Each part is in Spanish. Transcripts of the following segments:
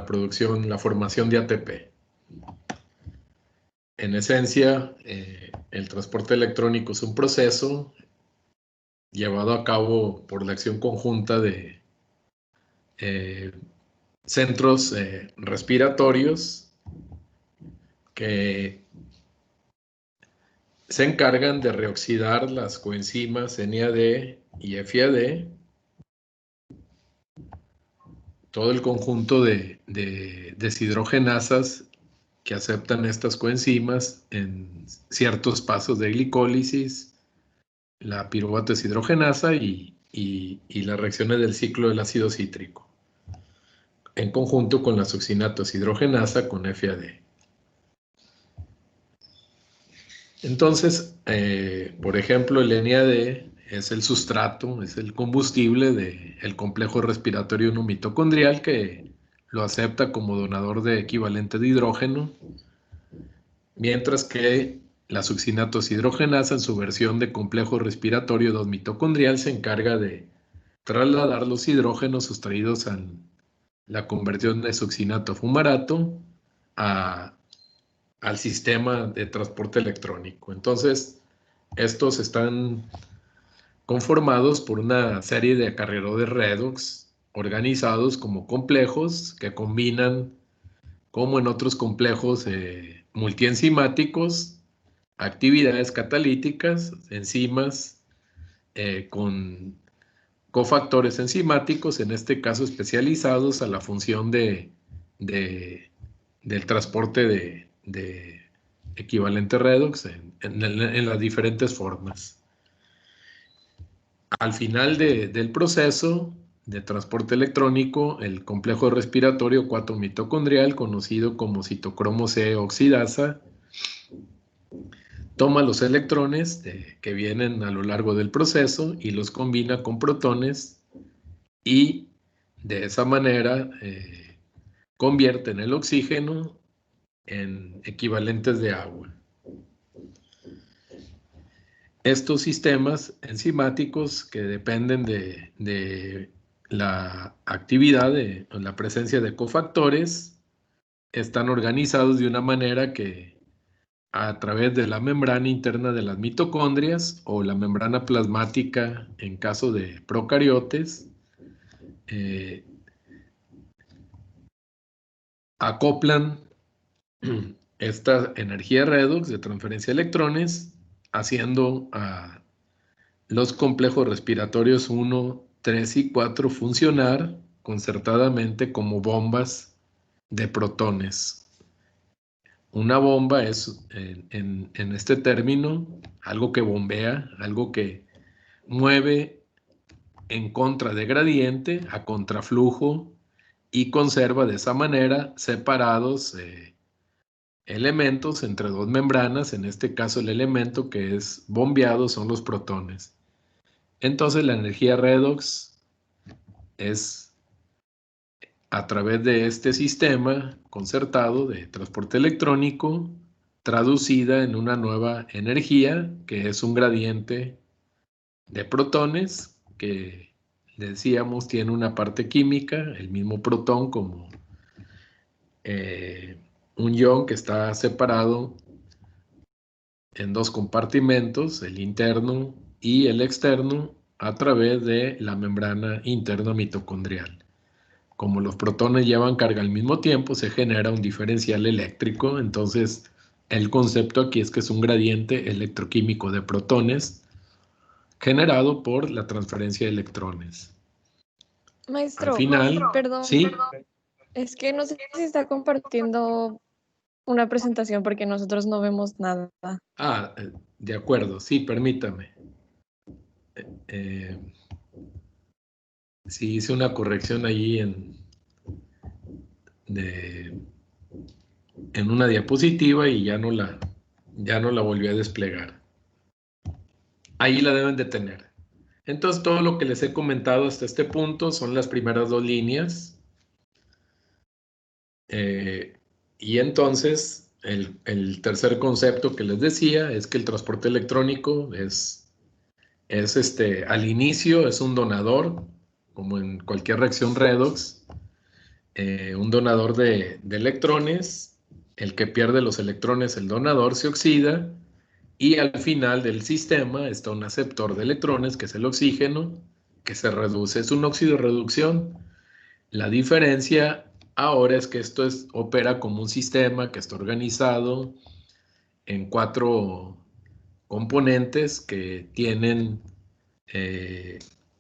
producción, la formación de ATP. En esencia, el transporte electrónico es un proceso llevado a cabo por la acción conjunta de centros respiratorios que se encargan de reoxidar las coenzimas NAD y FAD, todo el conjunto de deshidrogenasas que aceptan estas coenzimas en ciertos pasos de glicólisis, la piruvato deshidrogenasa y las reacciones del ciclo del ácido cítrico, en conjunto con la succinato deshidrogenasa con FAD. Entonces, por ejemplo, el NAD es el sustrato, es el combustible del complejo respiratorio 1 mitocondrial que lo acepta como donador de equivalente de hidrógeno, mientras que la succinato deshidrogenasa en su versión de complejo respiratorio 2 mitocondrial se encarga de trasladar los hidrógenos sustraídos en la conversión de succinato a fumarato al sistema de transporte electrónico. Entonces, estos están conformados por una serie de acarreadores redox organizados como complejos que combinan, como en otros complejos multienzimáticos, actividades catalíticas, enzimas con cofactores enzimáticos, en este caso especializados a la función del transporte de equivalente redox en las diferentes formas. Al final del proceso de transporte electrónico, el complejo respiratorio 4 mitocondrial, conocido como citocromo C oxidasa, toma los electrones que vienen a lo largo del proceso y los combina con protones y de esa manera convierten el oxígeno en equivalentes de agua. Estos sistemas enzimáticos que dependen de la actividad, de la presencia de cofactores, están organizados de una manera que a través de la membrana interna de las mitocondrias o la membrana plasmática en caso de procariotes, acoplan esta energía redox de transferencia de electrones, haciendo a los complejos respiratorios 1, 3 y 4 funcionar concertadamente como bombas de protones. Una bomba es, en este término, algo que bombea, algo que mueve en contra de gradiente, a contraflujo, y conserva de esa manera separados elementos entre dos membranas. En este caso, el elemento que es bombeado son los protones. Entonces, la energía redox es a través de este sistema concertado de transporte electrónico, traducida en una nueva energía, que es un gradiente de protones, que decíamos tiene una parte química, el mismo protón como un ion que está separado en dos compartimentos, el interno y el externo, a través de la membrana interna mitocondrial. Como los protones llevan carga al mismo tiempo, se genera un diferencial eléctrico. Entonces, el concepto aquí es que es un gradiente electroquímico de protones generado por la transferencia de electrones. Maestro, Al final, perdón, ¿sí? es que no sé si está compartiendo una presentación porque nosotros no vemos nada. Ah, de acuerdo, sí, permítame. Sí, hice una corrección allí en una diapositiva y ya no la volví a desplegar. Ahí la deben de tener. Entonces, todo lo que les he comentado hasta este punto son las primeras dos líneas. Y entonces, el tercer concepto que les decía es que el transporte electrónico es al inicio es un donador, como en cualquier reacción redox, un donador de electrones. El que pierde los electrones, el donador, se oxida. Y al final del sistema está un aceptor de electrones, que es el oxígeno, que se reduce. Es un óxido de reducción. La diferencia ahora es que esto opera como un sistema que está organizado en 4 componentes que tienen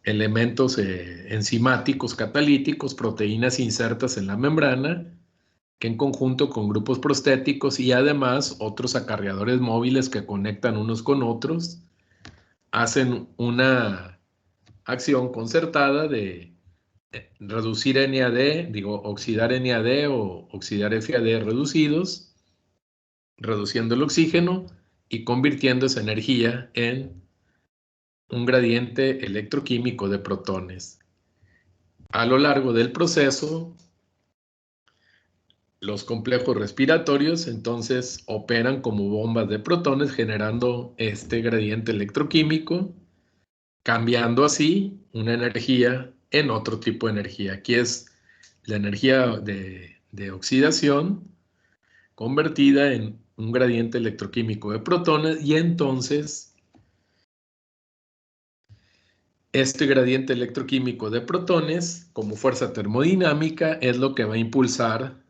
elementos enzimáticos, catalíticos, proteínas insertas en la membrana, que en conjunto con grupos prostéticos y además otros acarreadores móviles que conectan unos con otros, hacen una acción concertada de reducir NAD, oxidar NAD o oxidar FAD reducidos, reduciendo el oxígeno y convirtiendo esa energía en un gradiente electroquímico de protones. A lo largo del proceso, los complejos respiratorios entonces operan como bombas de protones, generando este gradiente electroquímico, cambiando así una energía en otro tipo de energía. Aquí es la energía de oxidación convertida en un gradiente electroquímico de protones, y entonces este gradiente electroquímico de protones, como fuerza termodinámica, es lo que va a impulsar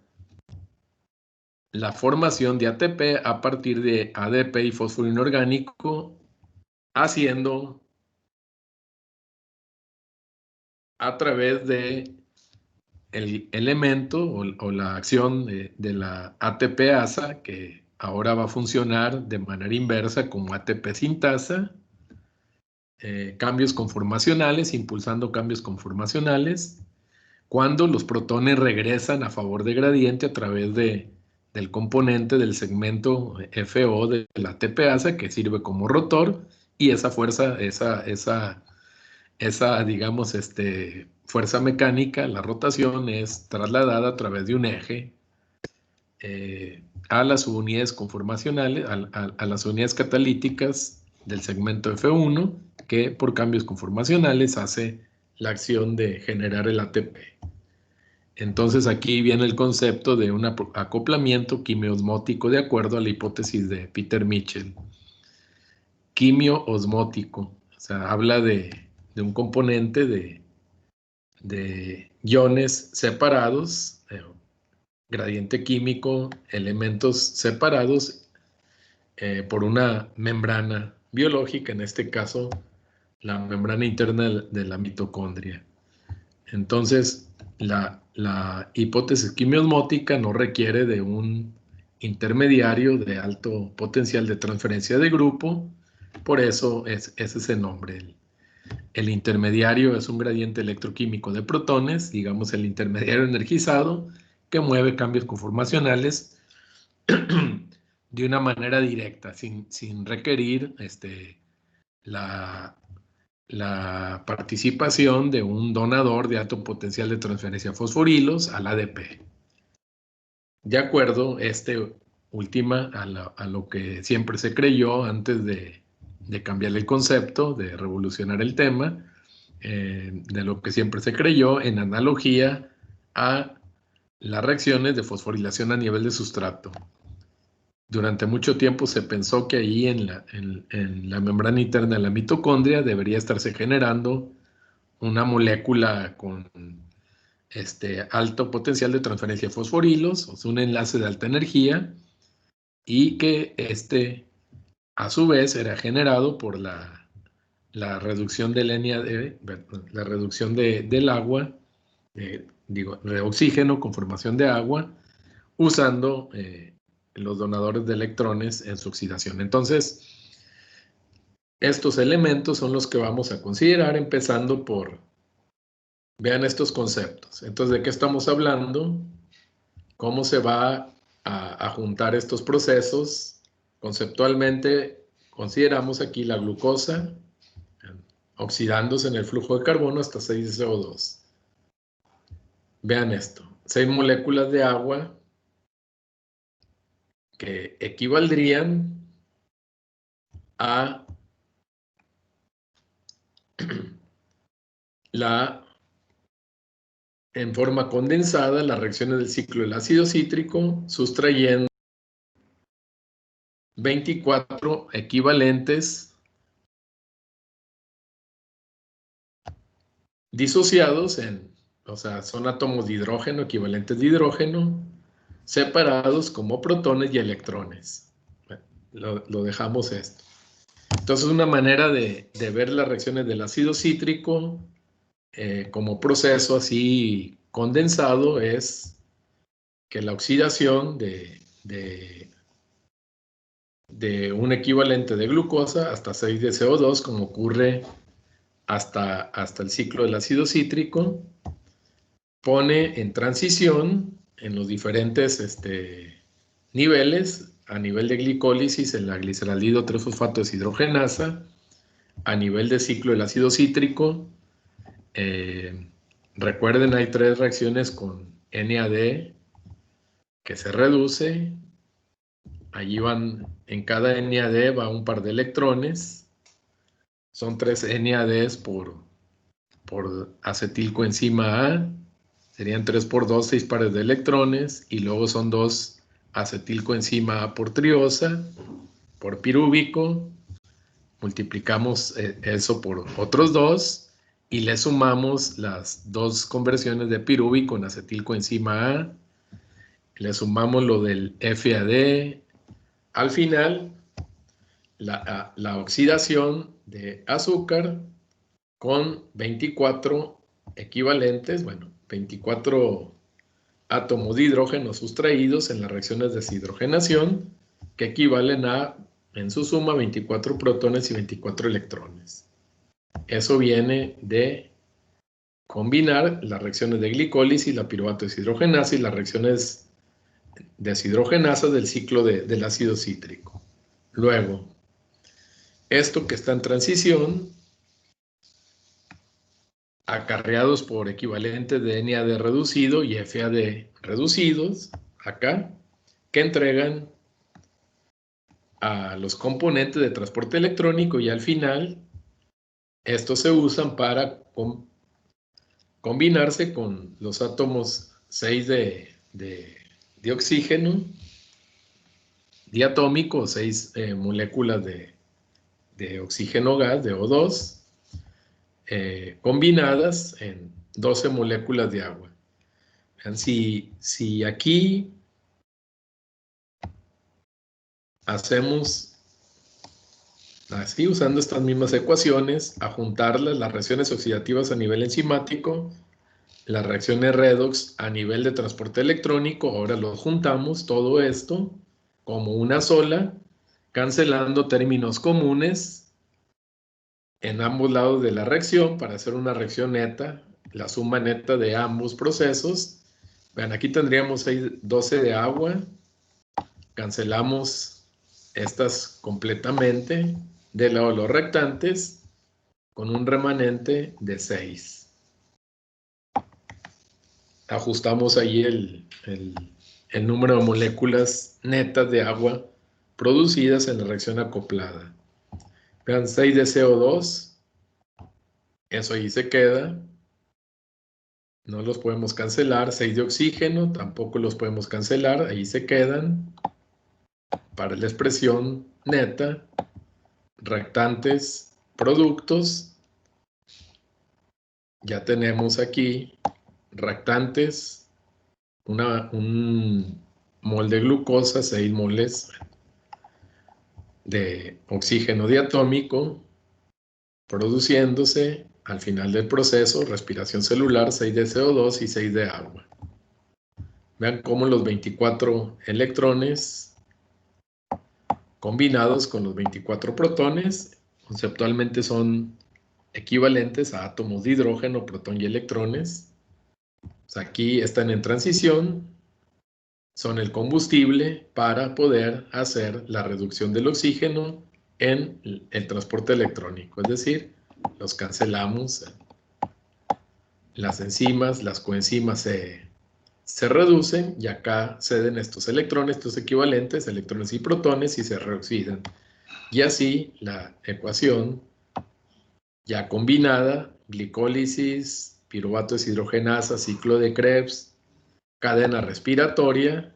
la formación de ATP a partir de ADP y fósforo inorgánico, haciendo a través de el elemento o la acción de la ATP-ASA, que ahora va a funcionar de manera inversa como ATP sintasa, cambios conformacionales, impulsando cambios conformacionales, cuando los protones regresan a favor de gradiente a través del componente del segmento FO de la ATP-ASA, que sirve como rotor, y esa fuerza, digamos, fuerza mecánica, la rotación, es trasladada a través de un eje a las unidades conformacionales, a las unidades catalíticas del segmento F1, que por cambios conformacionales hace la acción de generar el ATP. Entonces aquí viene el concepto de un acoplamiento quimioosmótico de acuerdo a la hipótesis de Peter Mitchell. Quimioosmótico, o sea, habla de un componente de iones separados, gradiente químico, elementos separados por una membrana biológica, en este caso la membrana interna de la mitocondria. Entonces, la hipótesis quimiosmótica no requiere de un intermediario de alto potencial de transferencia de grupo, por eso es ese nombre. El intermediario es un gradiente electroquímico de protones, digamos el intermediario energizado, que mueve cambios conformacionales de una manera directa, sin requerir la participación de un donador de alto potencial de transferencia de fosforilos al ADP. De acuerdo, última a lo que siempre se creyó antes de cambiar el concepto, de revolucionar el tema, de lo que siempre se creyó en analogía a las reacciones de fosforilación a nivel de sustrato. Durante mucho tiempo se pensó que ahí en la membrana interna de la mitocondria debería estarse generando una molécula con alto potencial de transferencia de fosforilos, o sea, un enlace de alta energía, y que a su vez era generado por la reducción del NAD, la reducción del agua, de oxígeno con formación de agua, usando los donadores de electrones en su oxidación. Entonces, estos elementos son los que vamos a considerar, empezando por, vean estos conceptos. Entonces, ¿de qué estamos hablando? ¿Cómo se va a juntar estos procesos? Conceptualmente, consideramos aquí la glucosa oxidándose en el flujo de carbono hasta 6 CO2. Vean esto, 6 moléculas de agua que equivaldrían a la en forma condensada las reacciones del ciclo del ácido cítrico, sustrayendo 24 equivalentes disociados o sea, son átomos de hidrógeno, equivalentes de hidrógeno, separados como protones y electrones. Lo dejamos esto. Entonces, una manera de ver las reacciones del ácido cítrico como proceso así condensado es que la oxidación de un equivalente de glucosa hasta 6 de CO2, como ocurre hasta el ciclo del ácido cítrico, pone en transición en los diferentes niveles, a nivel de glicólisis en la gliceraldehido 3-fosfato deshidrogenasa, a nivel de ciclo del ácido cítrico. Recuerden, hay 3 reacciones con NAD que se reduce. Allí van, en cada NAD va un par de electrones. Son 3 NADs por acetilcoenzima A. Serían 3 por 2, 6 pares de electrones. Y luego son 2 acetilcoenzima A por triosa, por pirúvico. Multiplicamos eso por otros 2 y le sumamos las 2 conversiones de pirúvico en acetilcoenzima A. Le sumamos lo del FAD. Al final, la oxidación de azúcar con 24 equivalentes, bueno, 24 átomos de hidrógeno sustraídos en las reacciones de deshidrogenación, que equivalen a, en su suma, 24 protones y 24 electrones. Eso viene de combinar las reacciones de glicólisis, la piruvato deshidrogenasa y las reacciones deshidrogenasas del ciclo del ácido cítrico. Luego, esto que está en transición, acarreados por equivalentes de NAD reducido y FAD reducidos, acá, que entregan a los componentes de transporte electrónico y al final, estos se usan para combinarse con los átomos 6 de oxígeno diatómico, 6 moléculas de oxígeno gas, de O2, combinadas en 12 moléculas de agua. Vean, si aquí hacemos así, usando estas mismas ecuaciones, a juntarlas, las reacciones oxidativas a nivel enzimático, las reacciones redox a nivel de transporte electrónico, ahora lo juntamos todo esto como una sola, cancelando términos comunes en ambos lados de la reacción para hacer una reacción neta, la suma neta de ambos procesos. Vean, aquí tendríamos 12 de agua, cancelamos estas completamente del lado de los reactantes con un remanente de 6. Ajustamos ahí el número de moléculas netas de agua producidas en la reacción acoplada. Vean, 6 de CO2, eso ahí se queda, no los podemos cancelar. 6 de oxígeno, tampoco los podemos cancelar, ahí se quedan. Para la expresión neta, reactantes, productos, ya tenemos aquí reactantes, un mol de glucosa, 6 moles de oxígeno diatómico, produciéndose al final del proceso, respiración celular, 6 de CO2 y 6 de agua. Vean cómo los 24 electrones combinados con los 24 protones, conceptualmente son equivalentes a átomos de hidrógeno, protón y electrones. O sea, aquí están en transición, son el combustible para poder hacer la reducción del oxígeno en el transporte electrónico, es decir, los cancelamos. Las enzimas, las coenzimas se reducen y acá ceden estos electrones, estos equivalentes, electrones y protones, y se reoxidan. Y así la ecuación ya combinada, glicólisis, piruvato deshidrogenasa, ciclo de Krebs, cadena respiratoria,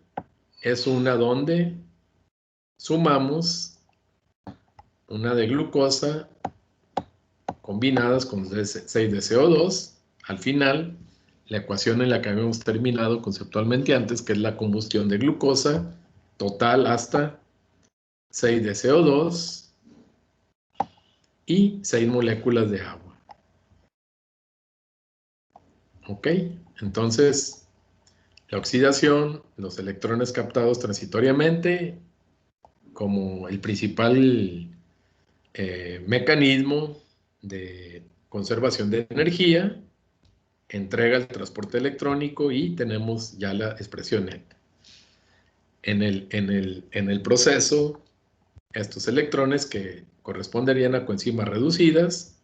es una donde sumamos una de glucosa combinadas con 6 de CO2. Al final, la ecuación en la que habíamos terminado conceptualmente antes, que es la combustión de glucosa, total hasta 6 de CO2 y 6 moléculas de agua. ¿Ok? Entonces, la oxidación, los electrones captados transitoriamente, como el principal mecanismo de conservación de energía, entrega el transporte electrónico y tenemos ya la expresión en el proceso. Estos electrones que corresponderían a coenzimas reducidas,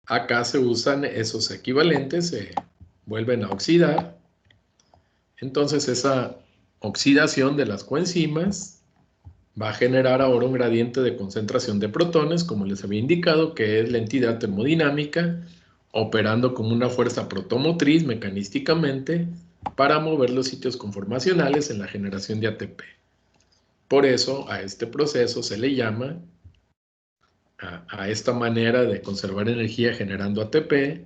acá se usan esos equivalentes, se vuelven a oxidar. Entonces esa oxidación de las coenzimas va a generar ahora un gradiente de concentración de protones, como les había indicado, que es la entidad termodinámica operando como una fuerza protomotriz mecanísticamente para mover los sitios conformacionales en la generación de ATP. Por eso a este proceso se le llama, a esta manera de conservar energía generando ATP,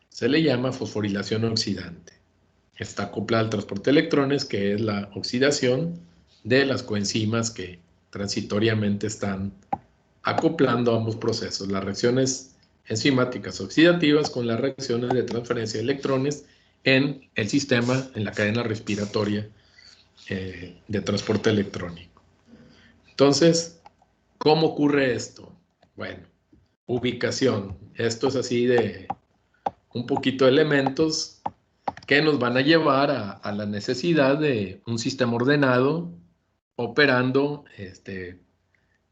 se le llama fosforilación oxidante. Está acoplada al transporte de electrones, que es la oxidación de las coenzimas que transitoriamente están acoplando ambos procesos, las reacciones enzimáticas oxidativas con las reacciones de transferencia de electrones en el sistema, en la cadena respiratoria de transporte electrónico. Entonces, ¿cómo ocurre esto? Bueno, ubicación. Esto es así de un poquito de elementos que nos van a llevar a la necesidad de un sistema ordenado operando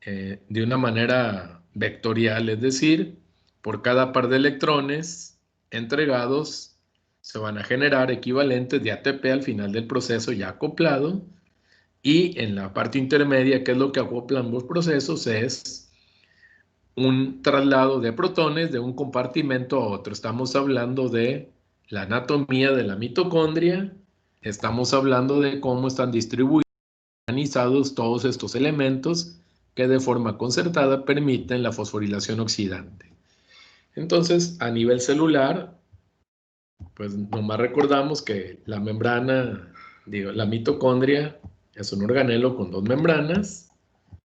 de una manera vectorial, es decir, por cada par de electrones entregados se van a generar equivalentes de ATP al final del proceso ya acoplado, y en la parte intermedia, que es lo que acoplan ambos procesos, es un traslado de protones de un compartimento a otro. Estamos hablando de la anatomía de la mitocondria, estamos hablando de cómo están distribuidos, organizados todos estos elementos que de forma concertada permiten la fosforilación oxidante. Entonces, a nivel celular, pues nomás recordamos que la membrana, la mitocondria es un organelo con dos membranas,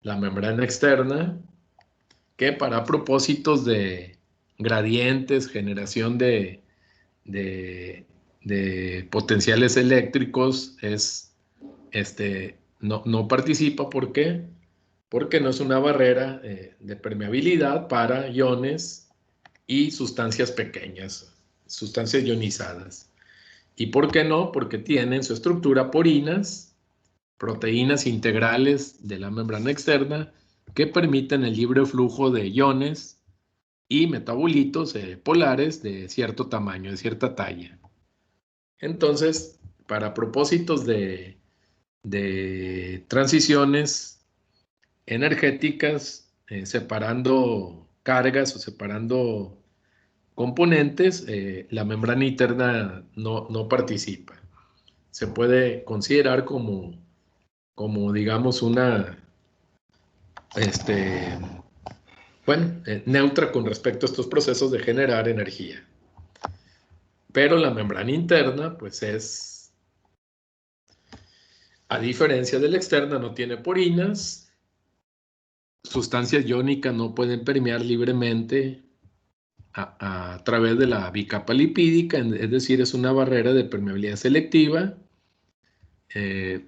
la membrana externa, que para propósitos de gradientes, generación de potenciales eléctricos, no participa. ¿Por qué? Porque no es una barrera de permeabilidad para iones y sustancias pequeñas, sustancias ionizadas. ¿Y por qué no? Porque tienen su estructura porinas, proteínas integrales de la membrana externa que permiten el libre flujo de iones y metabolitos polares de cierto tamaño, de cierta talla. Entonces, para propósitos de transiciones energéticas, separando cargas o separando componentes, la membrana interna no participa. Se puede considerar como digamos, una, neutra con respecto a estos procesos de generar energía. Pero la membrana interna, pues a diferencia de la externa, no tiene porinas, sustancias iónicas no pueden permear libremente a través de la bicapa lipídica, es decir, es una barrera de permeabilidad selectiva, que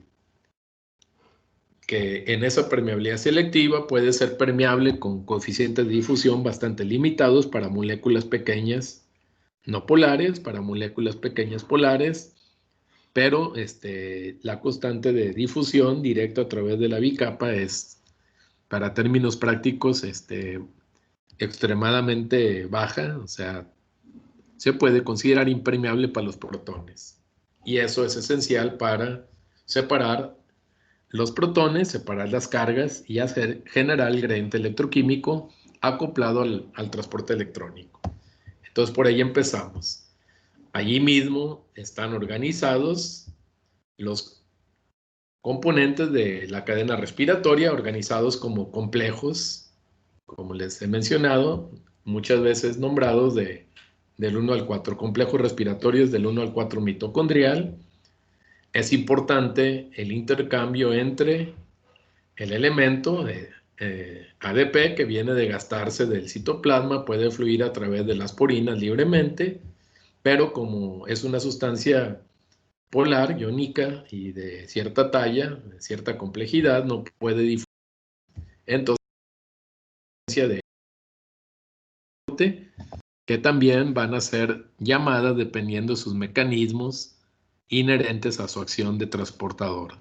en esa permeabilidad selectiva puede ser permeable con coeficientes de difusión bastante limitados para moléculas pequeñas no polares, para moléculas pequeñas polares, pero la constante de difusión directa a través de la bicapa es, para términos prácticos, extremadamente baja, o sea, se puede considerar impermeable para los protones. Y eso es esencial para separar los protones, separar las cargas y generar el gradiente electroquímico acoplado al transporte electrónico. Entonces, por ahí empezamos. allí mismo están organizados los componentes de la cadena respiratoria, organizados como complejos, como les he mencionado, muchas veces nombrados del 1 al 4, complejos respiratorios del 1 al 4 mitocondrial. Es importante el intercambio entre el elemento ADP, que viene de gastarse del citoplasma, puede fluir a través de las porinas libremente, pero como es una sustancia polar, iónica y de cierta talla, de cierta complejidad, no puede difundir. Entonces, de que también van a ser llamadas dependiendo de sus mecanismos inherentes a su acción de transportador.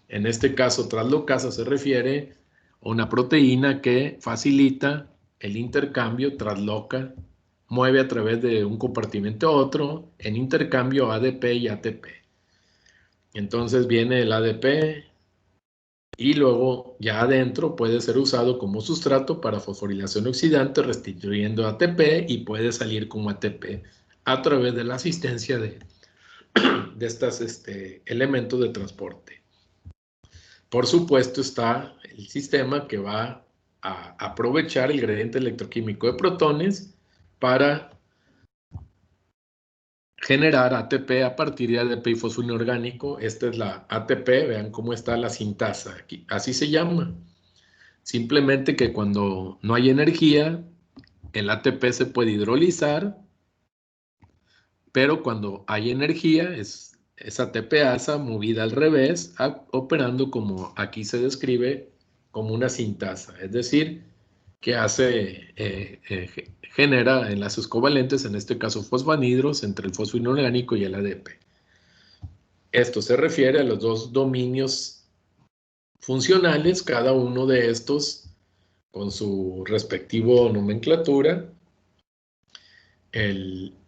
En este caso, traslocasa se refiere a una proteína que facilita el intercambio, trasloca, mueve a través de un compartimento a otro en intercambio ADP y ATP. Entonces viene el ADP y luego ya adentro puede ser usado como sustrato para fosforilación oxidante, restituyendo ATP, y puede salir como ATP a través de la asistencia de estos elementos de transporte. Por supuesto está el sistema que va a aprovechar el gradiente electroquímico de protones para generar ATP a partir de ADP y fosfuro orgánico. Esta es la ATP, vean cómo está la sintasa aquí, así se llama. Simplemente que cuando no hay energía, el ATP se puede hidrolizar, pero cuando hay energía es ATPasa movida al revés, operando como aquí se describe como una sintasa, es decir, que genera enlaces covalentes, en este caso fosfanhidros, entre el fosfuro inorgánico y el ADP. Esto se refiere a los dos dominios funcionales, cada uno de estos con su respectivo nomenclatura.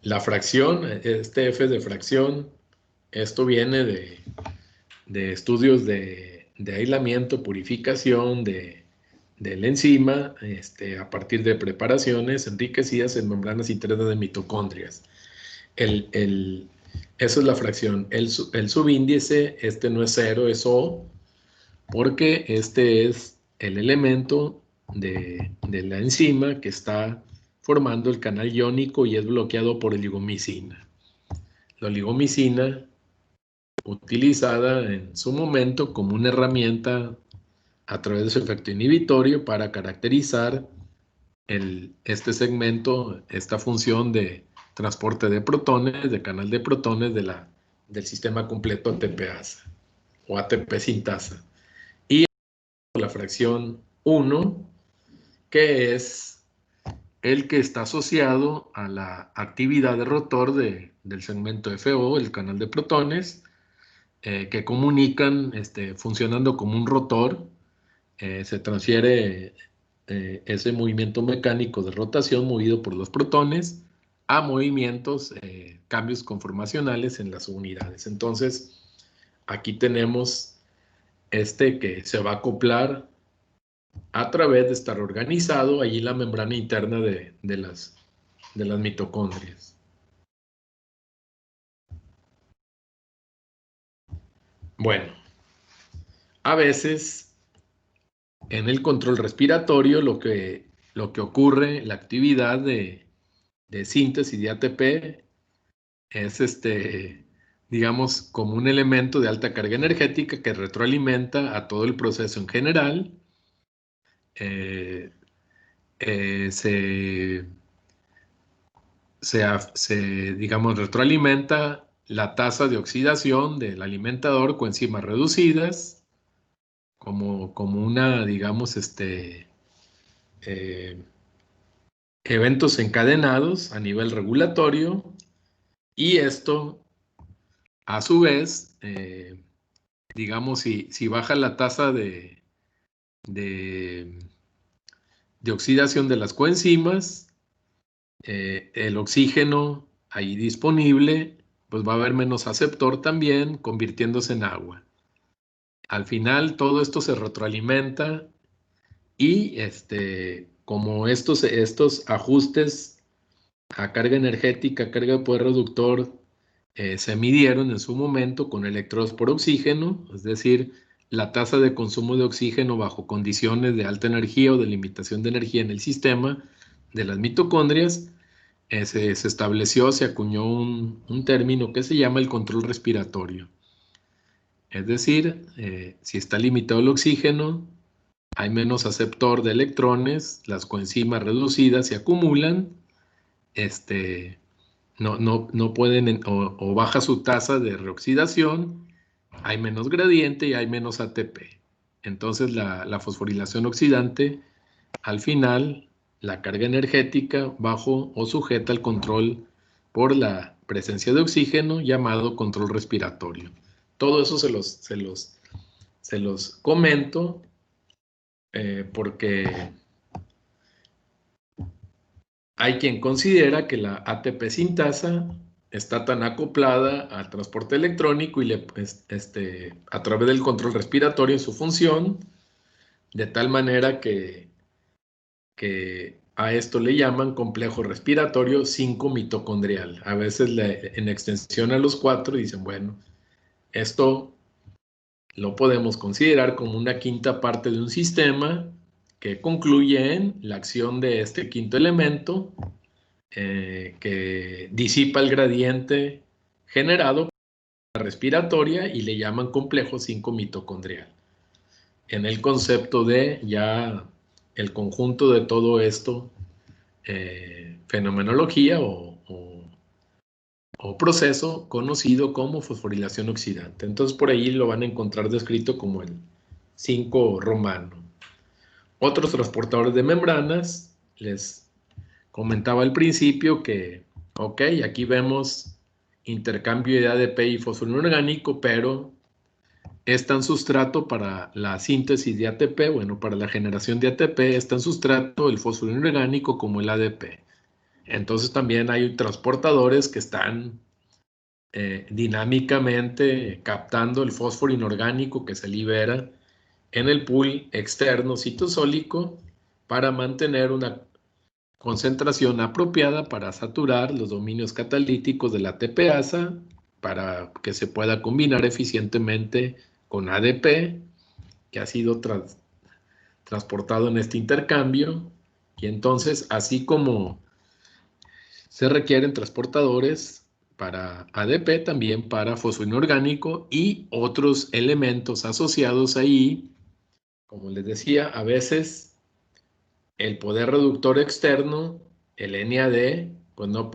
La fracción, este F de fracción, esto viene de estudios de aislamiento, purificación del enzima, a partir de preparaciones enriquecidas en membranas internas de mitocondrias. Eso es la fracción. El subíndice, no es 0, es O, porque este es el elemento de la enzima que está formando el canal iónico y es bloqueado por oligomicina. La oligomicina, utilizada en su momento como una herramienta a través de su efecto inhibitorio para caracterizar este segmento, esta función de transporte de protones, de canal de protones del sistema completo ATPasa o ATP sintasa. Y la fracción 1, que es el que está asociado a la actividad de rotor del segmento FO, el canal de protones, que comunican, funcionando como un rotor, se transfiere ese movimiento mecánico de rotación movido por los protones a movimientos, cambios conformacionales en las unidades. Entonces, aquí tenemos que se va a acoplar a través de estar organizado allí la membrana interna de las mitocondrias. Bueno, a veces en el control respiratorio lo que ocurre, la actividad de síntesis de ATP es digamos, como un elemento de alta carga energética que retroalimenta a todo el proceso en general. Digamos, retroalimenta la tasa de oxidación del alimentador coenzimas reducidas, como una, digamos, eventos encadenados a nivel regulatorio, y esto, a su vez, digamos, si baja la tasa de oxidación de las coenzimas, el oxígeno ahí disponible, pues va a haber menos aceptor también, convirtiéndose en agua. Al final todo esto se retroalimenta y como estos ajustes a carga energética, carga de poder reductor se midieron en su momento con electrodos por oxígeno, es decir, la tasa de consumo de oxígeno bajo condiciones de alta energía o de limitación de energía en el sistema de las mitocondrias. Se estableció, se acuñó un término que se llama el control respiratorio. Es decir, si está limitado el oxígeno, hay menos aceptor de electrones, las coenzimas reducidas se acumulan, no pueden, o baja su tasa de reoxidación, hay menos gradiente y hay menos ATP. Entonces la fosforilación oxidante, al final, la carga energética bajo o sujeta al control por la presencia de oxígeno, llamado control respiratorio. Todo eso se los comento porque hay quien considera que la ATP sintasa está tan acoplada al transporte electrónico y a través del control respiratorio en su función, de tal manera que a esto le llaman complejo respiratorio 5 mitocondrial. A veces en extensión a los 4 dicen, bueno, esto lo podemos considerar como una quinta parte de un sistema que concluye en la acción de este quinto elemento que disipa el gradiente generado por la respiratoria y le llaman complejo 5 mitocondrial. En el concepto de ya el conjunto de todo esto, fenomenología o proceso conocido como fosforilación oxidante. Entonces por ahí lo van a encontrar descrito como el 5 romano. Otros transportadores de membranas, les comentaba al principio que, ok, aquí vemos intercambio de ADP y fósforo inorgánico, pero es tan sustrato para la síntesis de ATP, bueno, para la generación de ATP es tan sustrato el fósforo inorgánico como el ADP. Entonces también hay transportadores que están dinámicamente captando el fósforo inorgánico que se libera en el pool externo citosólico para mantener una concentración apropiada para saturar los dominios catalíticos de la TPasa para que se pueda combinar eficientemente con ADP que ha sido transportado en este intercambio. Y entonces, así como se requieren transportadores para ADP, también para fósforo inorgánico y otros elementos asociados ahí. Como les decía, a veces el poder reductor externo, el NAD, pues no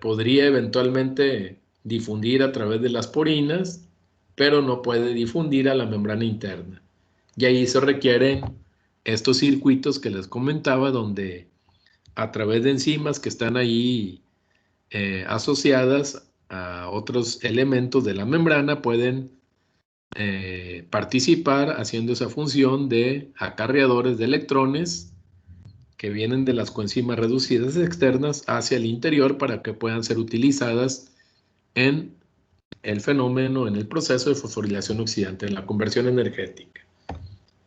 podría eventualmente difundir a través de las porinas, pero no puede difundir a la membrana interna. Y ahí se requieren estos circuitos que les comentaba, donde a través de enzimas que están ahí asociadas a otros elementos de la membrana pueden participar haciendo esa función de acarreadores de electrones que vienen de las coenzimas reducidas externas hacia el interior para que puedan ser utilizadas en el fenómeno, en el proceso de fosforilación oxidante, en la conversión energética.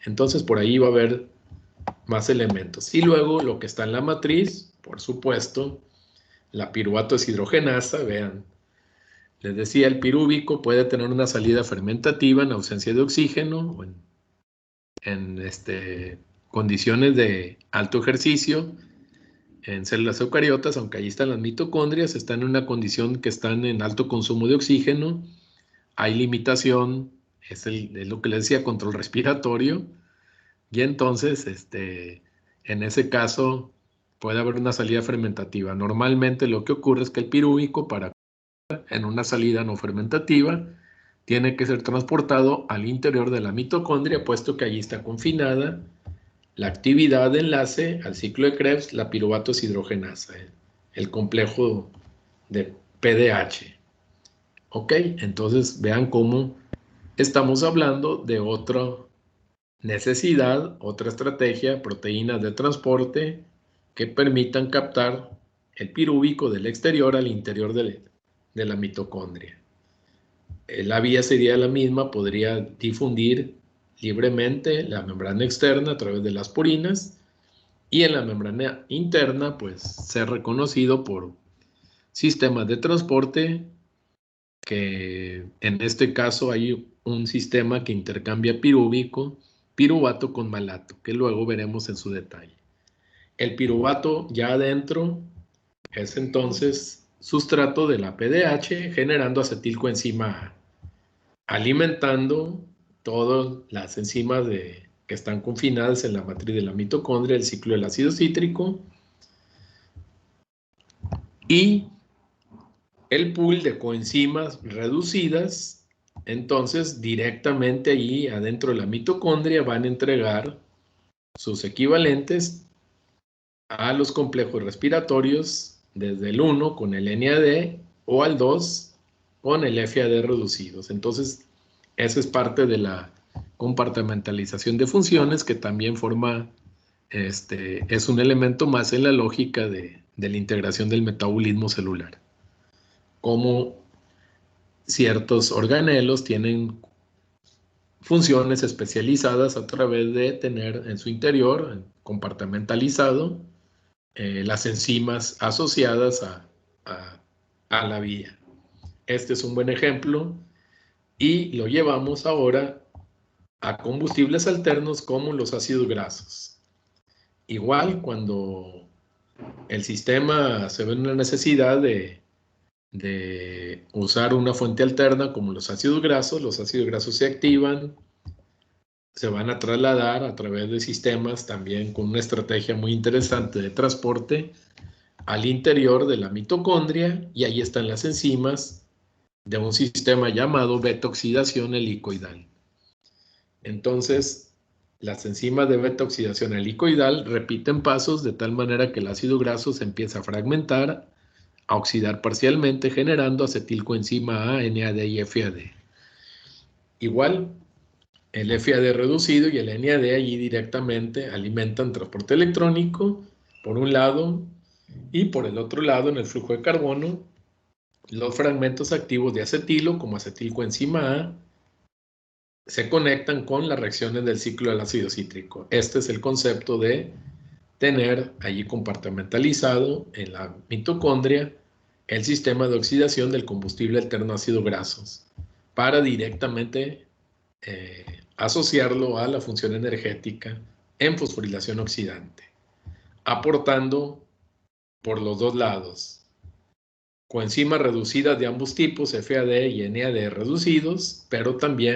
Entonces por ahí va a haber más elementos. Y luego lo que está en la matriz, por supuesto, la piruvato deshidrogenasa, vean. Les decía, el pirúvico puede tener una salida fermentativa en ausencia de oxígeno o en condiciones de alto ejercicio en células eucariotas, aunque ahí están las mitocondrias, están en una condición que están en alto consumo de oxígeno, hay limitación, es lo que les decía, control respiratorio, y entonces en ese caso puede haber una salida fermentativa. Normalmente lo que ocurre es que el pirúvico, para en una salida no fermentativa, tiene que ser transportado al interior de la mitocondria, puesto que allí está confinada la actividad de enlace al ciclo de Krebs, la piruvato deshidrogenasa, el complejo de PDH. Ok, entonces vean cómo estamos hablando de otra necesidad, otra estrategia, proteínas de transporte que permitan captar el pirúvico del exterior al interior de la mitocondria. La vía sería la misma, podría difundir libremente la membrana externa a través de las porinas y en la membrana interna, pues ser reconocido por sistemas de transporte que en este caso hay un sistema que intercambia piruvato con malato, que luego veremos en su detalle. El piruvato ya adentro es entonces sustrato de la PDH generando acetilcoenzima A, alimentando todas las enzimas que están confinadas en la matriz de la mitocondria, el ciclo del ácido cítrico, y el pool de coenzimas reducidas. Entonces, directamente allí adentro de la mitocondria van a entregar sus equivalentes a los complejos respiratorios, desde el 1 con el NAD o al 2 con el FAD reducidos. Entonces, esa es parte de la compartimentalización de funciones que también forma, es un elemento más en la lógica de la integración del metabolismo celular. Como ciertos organelos tienen funciones especializadas a través de tener en su interior compartimentalizado las enzimas asociadas a la vía. Este es un buen ejemplo y lo llevamos ahora a combustibles alternos como los ácidos grasos. Igual, cuando el sistema se ve en la necesidad de usar una fuente alterna como los ácidos grasos se activan, se van a trasladar a través de sistemas también con una estrategia muy interesante de transporte al interior de la mitocondria, y ahí están las enzimas de un sistema llamado beta-oxidación helicoidal. Entonces, las enzimas de beta-oxidación helicoidal repiten pasos de tal manera que el ácido graso se empieza a fragmentar, a oxidar parcialmente, generando acetilcoenzima A, NAD y FAD. Igual, el FAD reducido y el NAD allí directamente alimentan transporte electrónico, por un lado, y por el otro lado, en el flujo de carbono, los fragmentos activos de acetilo, como acetilcoenzima A, se conectan con las reacciones del ciclo del ácido cítrico. Este es el concepto de tener allí compartimentalizado en la mitocondria el sistema de oxidación del combustible alterno ácido grasos para directamente asociarlo a la función energética en fosforilación oxidante, aportando por los dos lados coenzimas reducidas de ambos tipos, FAD y NAD reducidos, pero también